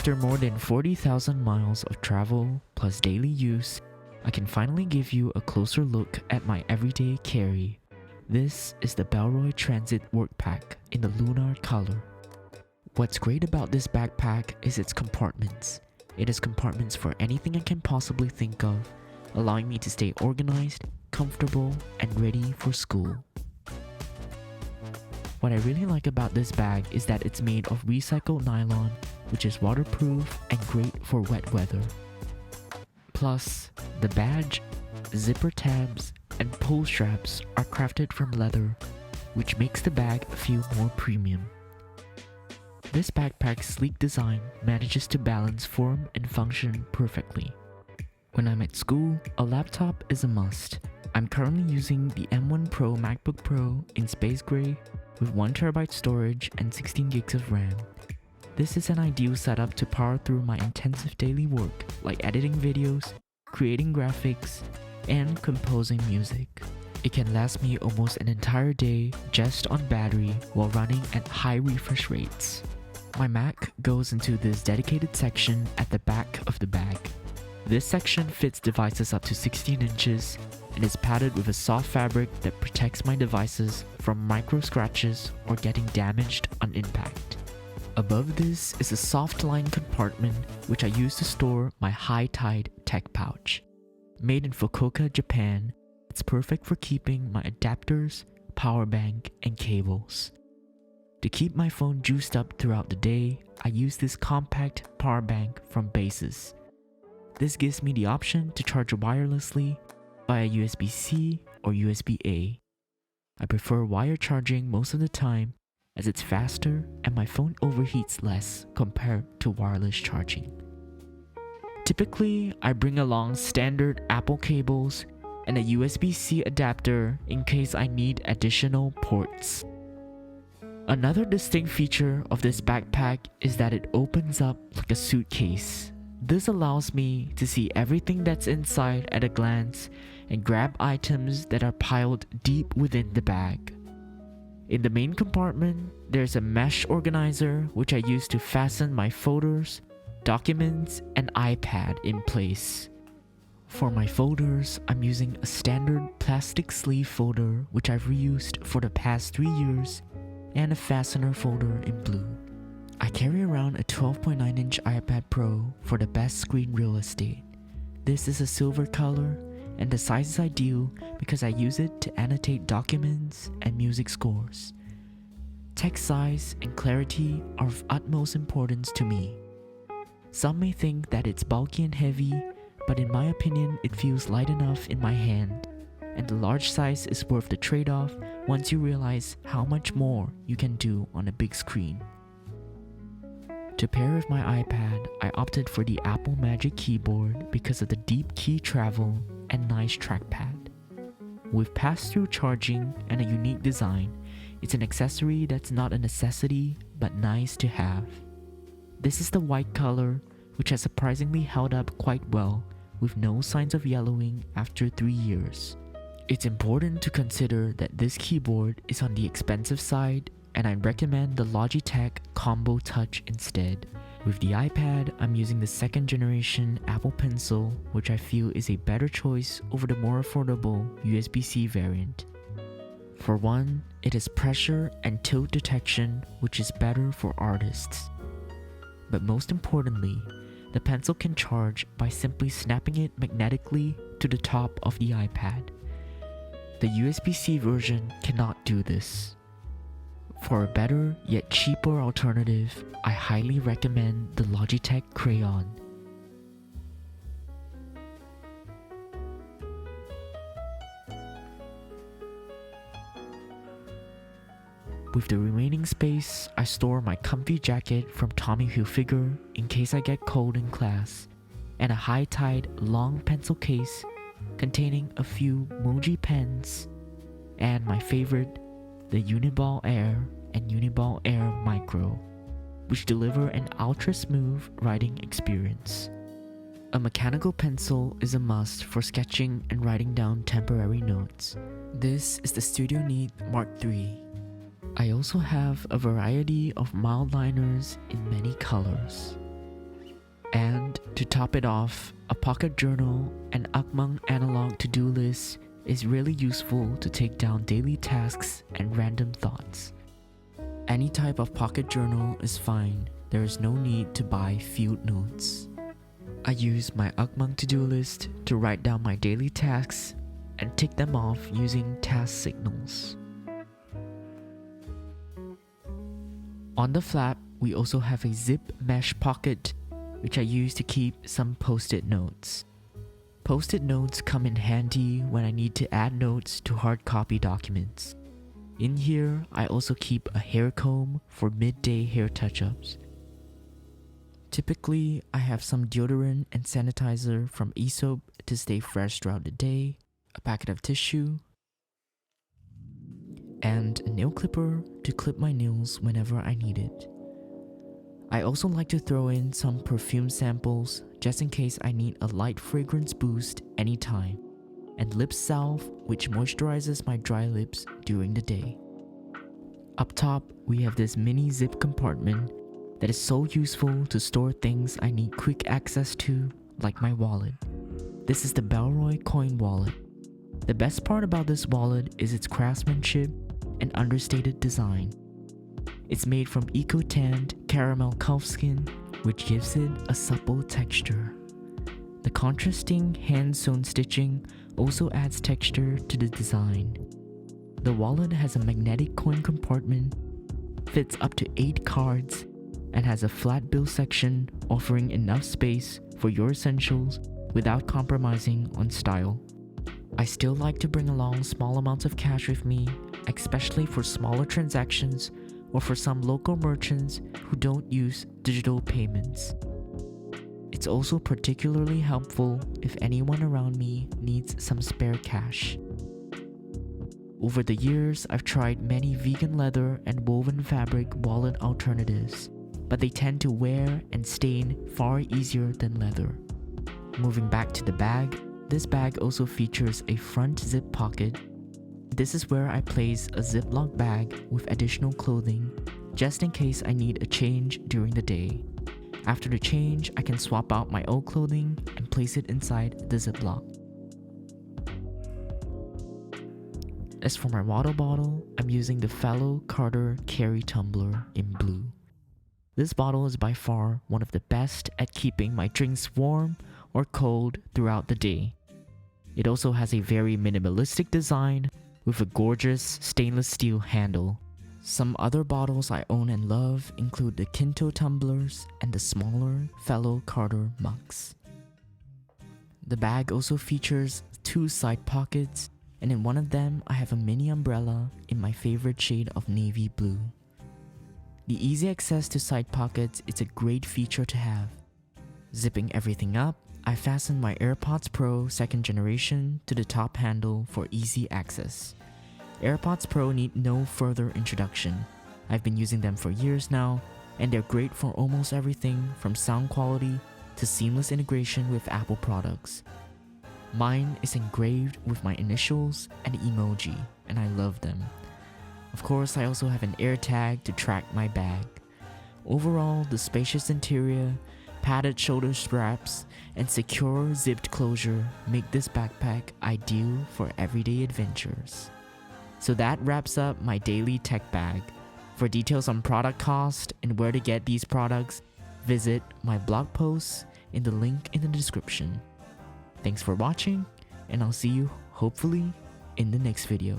After more than 40,000 miles of travel plus daily use, I can finally give you a closer look at my everyday carry. This is the Bellroy Transit Workpack in the lunar color. What's great about this backpack is its compartments. It has compartments for anything I can possibly think of, allowing me to stay organized, comfortable, and ready for school. What I really like about this bag is that it's made of recycled nylon, which is waterproof and great for wet weather. Plus, the badge, zipper tabs, and pull straps are crafted from leather, which makes the bag feel more premium. This backpack's sleek design manages to balance form and function perfectly. When I'm at school, a laptop is a must. I'm currently using the M1 Pro MacBook Pro in space gray with 1TB storage and 16 gigs of RAM. This is an ideal setup to power through my intensive daily work like editing videos, creating graphics, and composing music. It can last me almost an entire day just on battery while running at high refresh rates. My Mac goes into this dedicated section at the back of the bag. This section fits devices up to 16 inches and is padded with a soft fabric that protects my devices from micro scratches or getting damaged on impact. Above this is a soft line compartment which I use to store my Hightide Tech Pouch. Made in Fukuoka, Japan, it's perfect for keeping my adapters, power bank, and cables. To keep my phone juiced up throughout the day, I use this compact power bank from Baseus. This gives me the option to charge wirelessly via USB-C or USB-A. I prefer wire charging most of the time as it's faster and my phone overheats less compared to wireless charging. Typically, I bring along standard Apple cables and a USB-C adapter in case I need additional ports. Another distinct feature of this backpack is that it opens up like a suitcase. This allows me to see everything that's inside at a glance and grab items that are piled deep within the bag. In the main compartment, there's a mesh organizer which I use to fasten my folders, documents, and iPad in place. For my folders, I'm using a standard plastic sleeve folder which I've reused for the past 3 years and a fastener folder in blue. I carry around a 12.9-inch iPad Pro for the best screen real estate. This is a silver color and the size is ideal because I use it to annotate documents and music scores. Text size and clarity are of utmost importance to me. Some may think that it's bulky and heavy, but in my opinion it feels light enough in my hand, and the large size is worth the trade-off once you realize how much more you can do on a big screen. To pair with my iPad, I opted for the Apple Magic Keyboard because of the deep key travel and nice trackpad. With pass-through charging and a unique design, it's an accessory that's not a necessity but nice to have. This is the white color, which has surprisingly held up quite well with no signs of yellowing after 3 years. It's important to consider that this keyboard is on the expensive side, and I recommend the Logitech Combo Touch instead. With the iPad, I'm using the 2nd generation Apple Pencil, which I feel is a better choice over the more affordable USB-C variant. For one, it has pressure and tilt detection, which is better for artists. But most importantly, the pencil can charge by simply snapping it magnetically to the top of the iPad. The USB-C version cannot do this. For a better yet cheaper alternative, I highly recommend the Logitech Crayon. With the remaining space, I store my comfy jacket from Tommy Hilfiger in case I get cold in class, and a Hightide long pencil case containing a few Muji pens, and my favorite, the Uniball Air and Uniball Air Micro, which deliver an ultra-smooth writing experience. A mechanical pencil is a must for sketching and writing down temporary notes. This is the Studio Neat Mark III. I also have a variety of mild liners in many colors. And to top it off, a pocket journal and Ugmonk Analog to-do list is really useful to take down daily tasks and random thoughts. Any type of pocket journal is fine, there is no need to buy field notes. I use my Ugmonk to-do list to write down my daily tasks and tick them off using task signals. On the flap, we also have a zip mesh pocket which I use to keep some post-it notes. Post-it notes come in handy when I need to add notes to hard copy documents. In here, I also keep a hair comb for midday hair touch-ups. Typically, I have some deodorant and sanitizer from Aesop to stay fresh throughout the day, a packet of tissue, and a nail clipper to clip my nails whenever I need it. I also like to throw in some perfume samples just in case I need a light fragrance boost anytime, and lip salve which moisturizes my dry lips during the day. Up top, we have this mini zip compartment that is so useful to store things I need quick access to, like my wallet. This is the Bellroy coin wallet. The best part about this wallet is its craftsmanship and understated design. It's made from eco-tanned caramel calfskin, which gives it a supple texture. The contrasting hand-sewn stitching also adds texture to the design. The wallet has a magnetic coin compartment, fits up to 8 cards, and has a flat bill section offering enough space for your essentials without compromising on style. I still like to bring along small amounts of cash with me, especially for smaller transactions or for some local merchants who don't use digital payments. It's also particularly helpful if anyone around me needs some spare cash. Over the years, I've tried many vegan leather and woven fabric wallet alternatives, but they tend to wear and stain far easier than leather. Moving back to the bag, this bag also features a front zip pocket. This is where I place a Ziploc bag with additional clothing, just in case I need a change during the day. After the change, I can swap out my old clothing and place it inside the Ziploc. As for my water bottle, I'm using the Fellow Carter Carry Tumbler in blue. This bottle is by far one of the best at keeping my drinks warm or cold throughout the day. It also has a very minimalistic design with a gorgeous stainless steel handle. Some other bottles I own and love include the Kinto tumblers and the smaller Fellow Carter mugs. The bag also features 2 side pockets, and in one of them I have a mini umbrella in my favorite shade of navy blue. The easy access to side pockets is a great feature to have. Zipping everything up, I fastened my AirPods Pro 2nd generation to the top handle for easy access. AirPods Pro need no further introduction. I've been using them for years now, and they're great for almost everything from sound quality to seamless integration with Apple products. Mine is engraved with my initials and emoji, and I love them. Of course, I also have an AirTag to track my bag. Overall, the spacious interior, padded shoulder straps, and secure zipped closure make this backpack ideal for everyday adventures. So that wraps up my daily tech bag. For details on product cost and where to get these products, visit my blog post in the link in the description. Thanks for watching, and I'll see you hopefully in the next video.